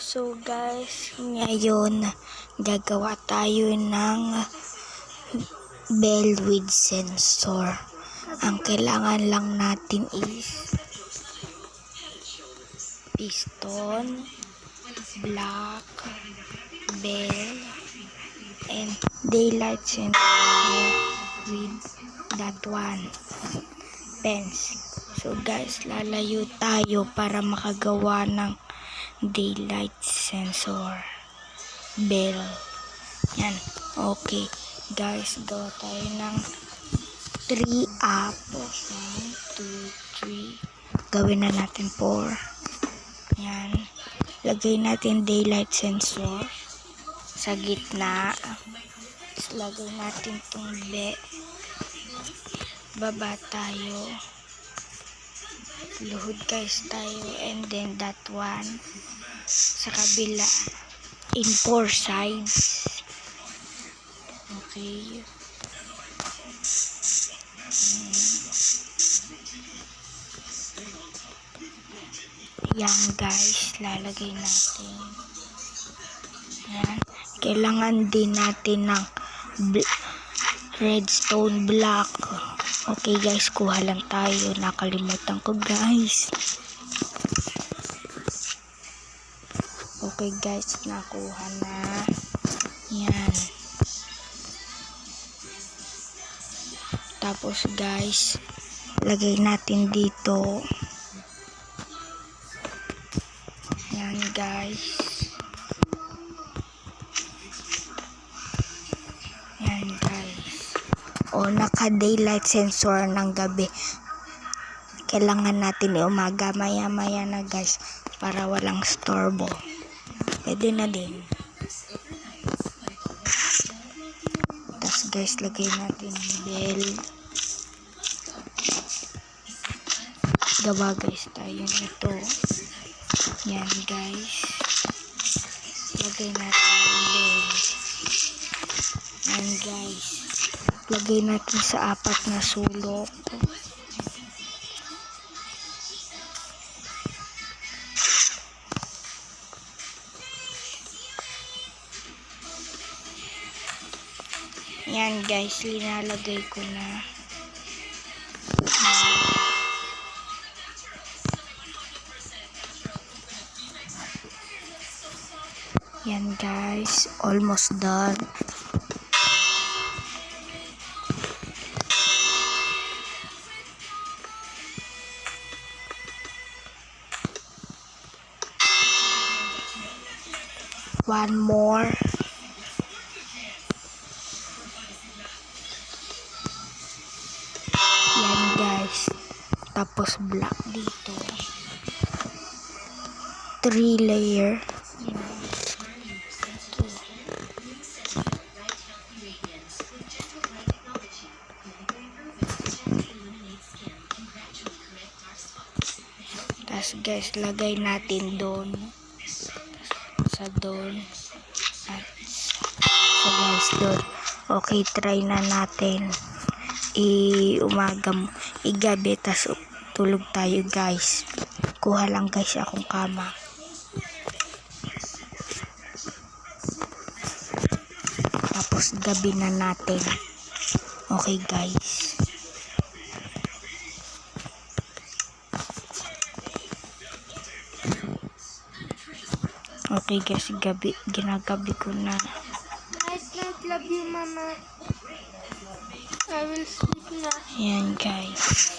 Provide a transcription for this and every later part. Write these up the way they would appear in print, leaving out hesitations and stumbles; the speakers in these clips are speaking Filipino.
So guys, ngayon gagawa tayo ng bell with sensor. Ang kailangan lang natin is piston, block, bell, and daylight sensor with that one, pens. So guys, lalayo tayo para makagawa ng daylight sensor bell. Yan. Okay guys, gawa tayo ng 3 apples. 1, 2, 3. Gawin na natin 4. Yan. Lagay natin daylight sensor sa gitna. Tapos lagay natin itong baba tayo. Luhod guys tayo, and then that one sa kabila in 4 sides. Okay. Yan guys, lalagay natin. Yan. Kailangan din natin ng redstone block. Okay guys, kuha lang tayo. Nakalimutan ko guys. Okay guys, nakuha na. Yan. Tapos guys, lagay natin dito. Yan guys. Yan guys. O, naka-daylight sensor ng gabi. Kailangan natin umaga, maya-maya na guys, para walang storbo. Pwede na din. Tapos guys, lagay natin bell. Gawa guys tayo nito. Yan guys. Lagay natin bell. Yan guys. Lagay natin sa 4 na sulok. Yan guys, linalagay ko na. Yan guys, almost done. One more. Yan guys. Tapos black dito. 3 layer. Tapos guys, lagay natin doon. Sa doon. At so guys, doon. Okay, try na natin. Igabi, tas tulog tayo guys. Kuha lang guys akong kama. Tapos gabi na natin. Okay guys. Okay guys, ginagabi ko na. Night, love you mama. I will sleep na. Yan guys.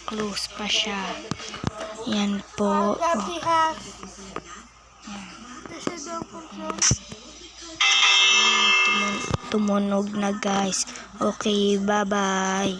Close pa siya. Yan po. Happy half. Yan. This is the control. Tumunog na guys. Okay, bye bye.